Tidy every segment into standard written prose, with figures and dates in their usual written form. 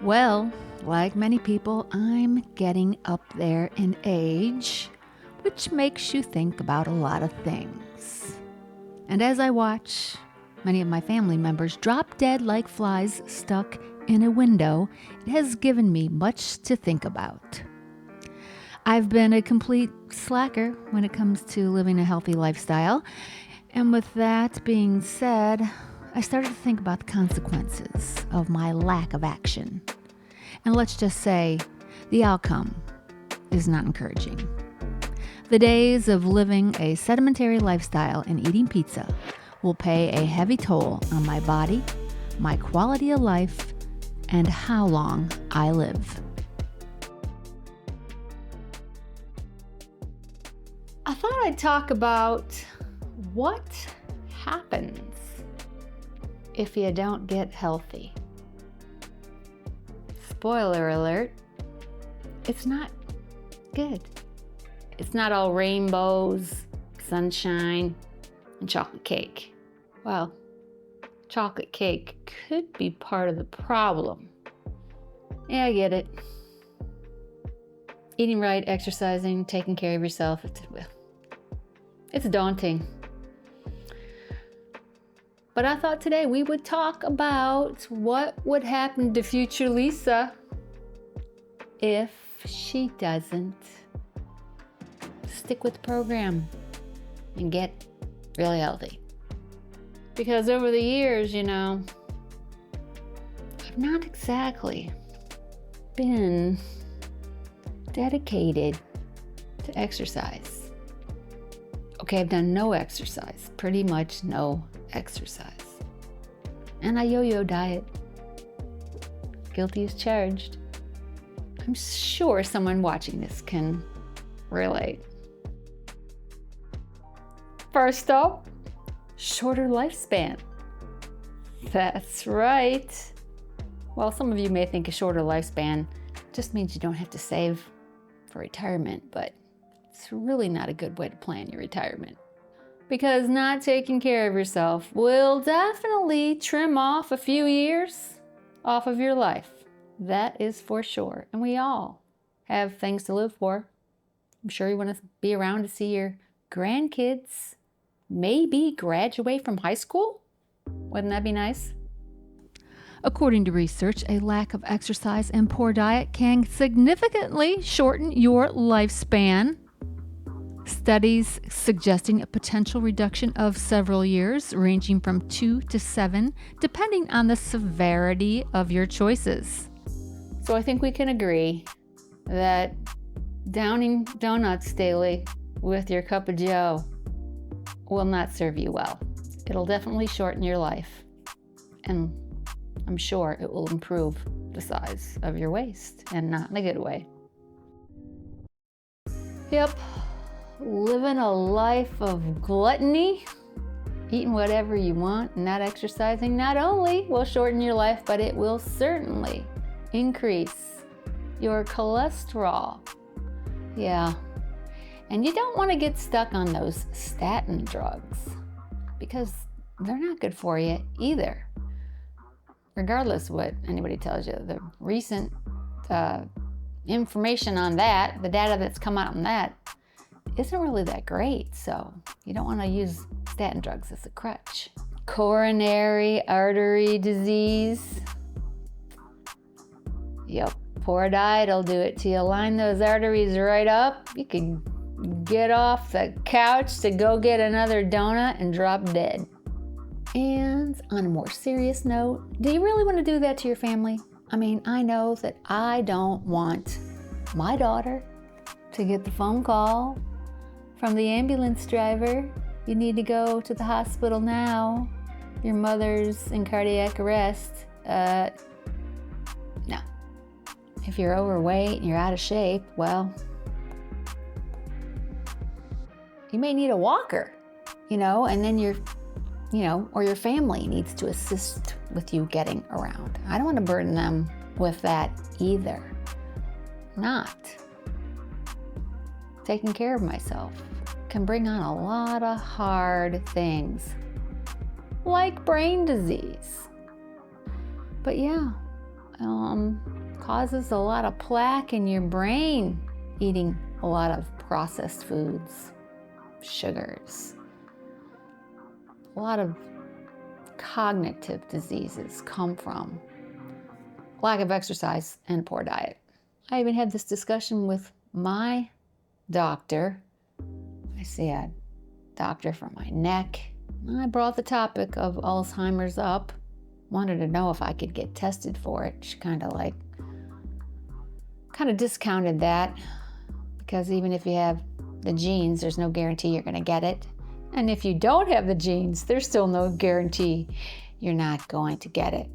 Well, like many people, I'm getting up there in age, which makes you think about a lot of things. And as I watch many of my family members drop dead like flies stuck in a window, it has given me much to think about. I've been a complete slacker when it comes to living a healthy lifestyle. And with that being said, I started to think about the consequences of my lack of action. And let's just say the outcome is not encouraging. The days of living a sedentary lifestyle and eating pizza will pay a heavy toll on my body, my quality of life, and how long I live. I thought I'd talk about what happens if you don't get healthy. Spoiler alert, it's not good. It's not all rainbows, sunshine, and chocolate cake. Well, chocolate cake could be part of the problem. Yeah, I get it. Eating right, exercising, taking care of yourself, it's daunting. But I thought today we would talk about what would happen to future Lisa if she doesn't stick with the program and get really healthy. Because over the years, I've not exactly been dedicated to exercise. Okay, I've done no exercise, pretty much no exercise. And I yo-yo diet. Guilty as charged. I'm sure someone watching this can relate. First up, shorter lifespan. That's right. Well, some of you may think a shorter lifespan just means you don't have to save for retirement, but it's really not a good way to plan your retirement. Because not taking care of yourself will definitely trim off a few years off of your life. That is for sure. And we all have things to live for. I'm sure you want to be around to see your grandkids maybe graduate from high school. Wouldn't that be nice? According to research, a lack of exercise and poor diet can significantly shorten your lifespan. Studies suggesting a potential reduction of several years, ranging from 2 to 7, depending on the severity of your choices. So I think we can agree that downing donuts daily with your cup of joe will not serve you well. It'll definitely shorten your life, and I'm sure it will improve the size of your waist, and not in a good way. Yep. Living a life of gluttony, eating whatever you want, not exercising, not only will shorten your life, but it will certainly increase your cholesterol. Yeah. And you don't want to get stuck on those statin drugs because they're not good for you either. Regardless what anybody tells you, the recent information on that, the data that's come out on that, isn't really that great, so you don't want to use statin drugs as a crutch. Coronary artery disease. Yep, poor diet will do it to you. Line those arteries right up. You can get off the couch to go get another donut and drop dead. And on a more serious note, do you really want to do that to your family? I mean, I know that I don't want my daughter to get the phone call from the ambulance driver. You need to go to the hospital now. Your mother's in cardiac arrest. No. If you're overweight and you're out of shape, well, you may need a walker, and then or your family needs to assist with you getting around. I don't want to burden them with that either. Not taking care of myself can bring on a lot of hard things, like brain disease. But yeah, causes a lot of plaque in your brain, eating a lot of processed foods, sugars. A lot of cognitive diseases come from lack of exercise and poor diet. I even had this discussion with my doctor. I see a doctor for my neck. I brought the topic of Alzheimer's up. Wanted to know if I could get tested for it. She kind of discounted that, because even if you have the genes, there's no guarantee you're going to get it. And if you don't have the genes, there's still no guarantee you're not going to get it.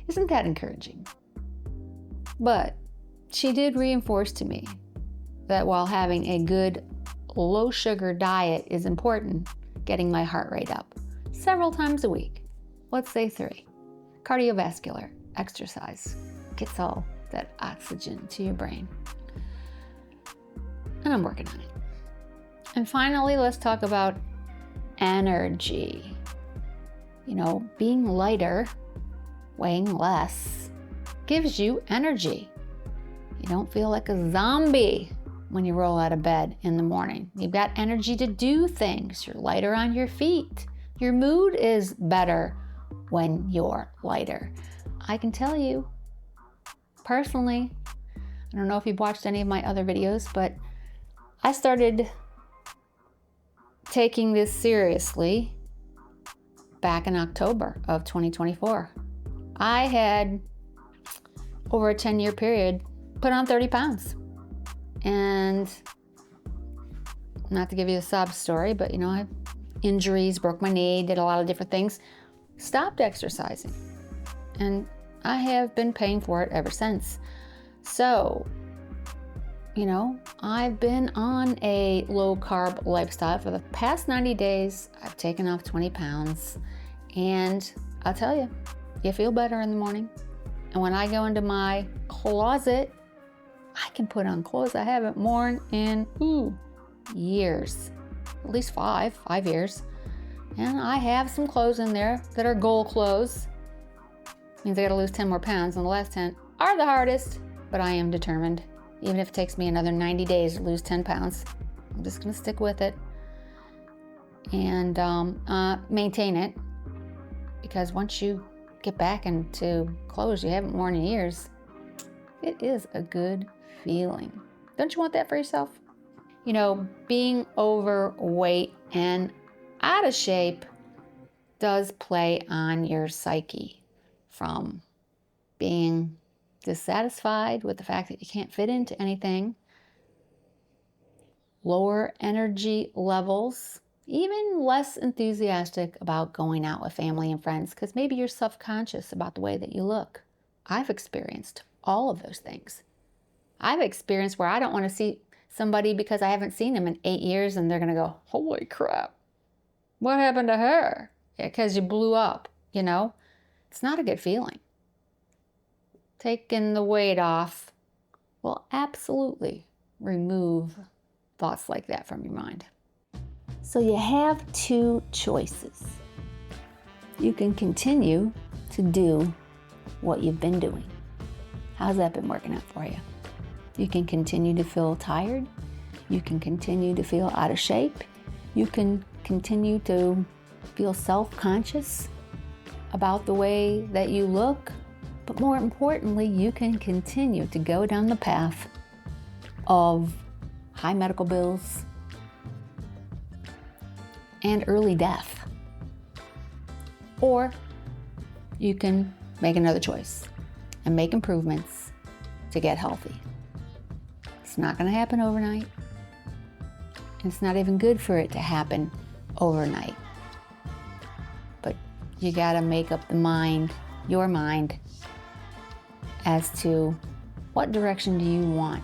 Isn't that encouraging? But she did reinforce to me that while having a good low sugar diet is important, getting my heart rate up several times a week, let's say 3. Cardiovascular exercise gets all that oxygen to your brain. And I'm working on it. And finally, let's talk about energy. Being lighter, weighing less, gives you energy. You don't feel like a zombie when you roll out of bed in the morning. You've got energy to do things. You're lighter on your feet. Your mood is better when you're lighter. I can tell you, personally, I don't know if you've watched any of my other videos, but I started taking this seriously back in October of 2024. I had, over a 10-year period, put on 30 pounds. And not to give you a sob story, but I had injuries, broke my knee, did a lot of different things, stopped exercising. And I have been paying for it ever since. So, I've been on a low carb lifestyle for the past 90 days. I've taken off 20 pounds. And I'll tell you, you feel better in the morning. And when I go into my closet, I can put on clothes I haven't worn in years, at least five years. And I have some clothes in there that are goal clothes. Means I gotta lose 10 more pounds, and the last 10 are the hardest, but I am determined. Even if it takes me another 90 days to lose 10 pounds, I'm just gonna stick with it and maintain it, because once you get back into clothes you haven't worn in years, it is a good feeling. Don't you want that for yourself? Being overweight and out of shape does play on your psyche, from being dissatisfied with the fact that you can't fit into anything, lower energy levels, even less enthusiastic about going out with family and friends because maybe you're self-conscious about the way that you look. I've experienced all of those things. I've experienced where I don't want to see somebody because I haven't seen them in 8 years, and they're going to go, holy crap, what happened to her? Because you blew up, It's not a good feeling. Taking the weight off will absolutely remove thoughts like that from your mind. So you have 2 choices. You can continue to do what you've been doing. How's that been working out for you? You can continue to feel tired. You can continue to feel out of shape. You can continue to feel self-conscious about the way that you look. But more importantly, you can continue to go down the path of high medical bills and early death. Or you can make another choice and make improvements to get healthy. It's not going to happen overnight. And it's not even good for it to happen overnight. But you got to make up your mind, as to what direction do you want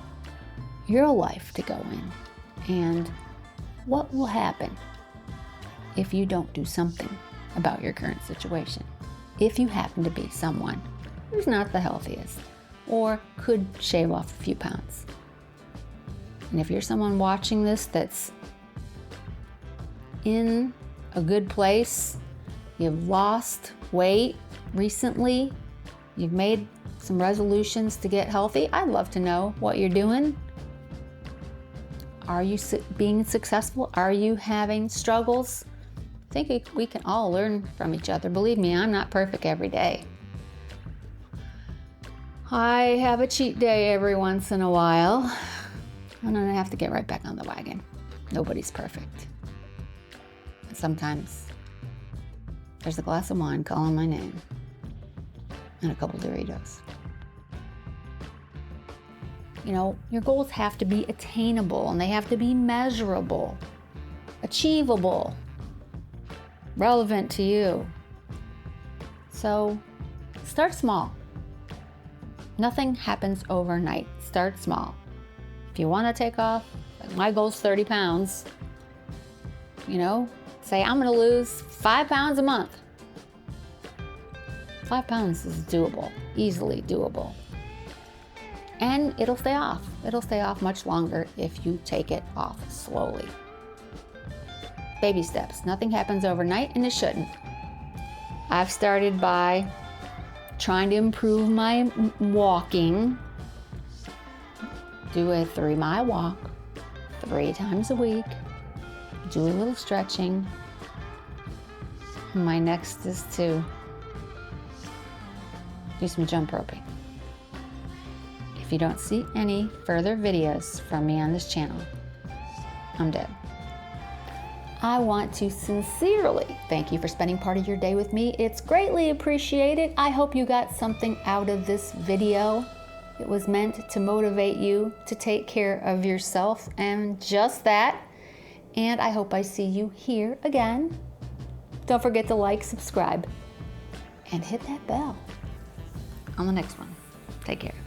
your life to go in, and what will happen if you don't do something about your current situation. If you happen to be someone who's not the healthiest or could shave off a few pounds. And if you're someone watching this that's in a good place, you've lost weight recently, you've made some resolutions to get healthy, I'd love to know what you're doing. Are you being successful? Are you having struggles? I think we can all learn from each other. Believe me, I'm not perfect every day. I have a cheat day every once in a while, and then I have to get right back on the wagon. Nobody's perfect. And sometimes there's a glass of wine calling my name and a couple Doritos. You know, your goals have to be attainable and they have to be measurable, achievable, relevant to you. So start small. Nothing happens overnight. Start small. If you want to take off, like my goal's 30 pounds, you know, say I'm going to lose 5 pounds a month. 5 pounds is doable, easily doable. And it'll stay off. It'll stay off much longer if you take it off slowly. Baby steps. Nothing happens overnight, and it shouldn't. I've started by trying to improve my walking. Do a 3-mile walk 3 times a week. Do a little stretching. My next is to do some jump roping. If you don't see any further videos from me on this channel, I'm dead. I want to sincerely thank you for spending part of your day with me. It's greatly appreciated. I hope you got something out of this video. It was meant to motivate you to take care of yourself and just that. And I hope I see you here again. Don't forget to like, subscribe, and hit that bell on the next one. Take care.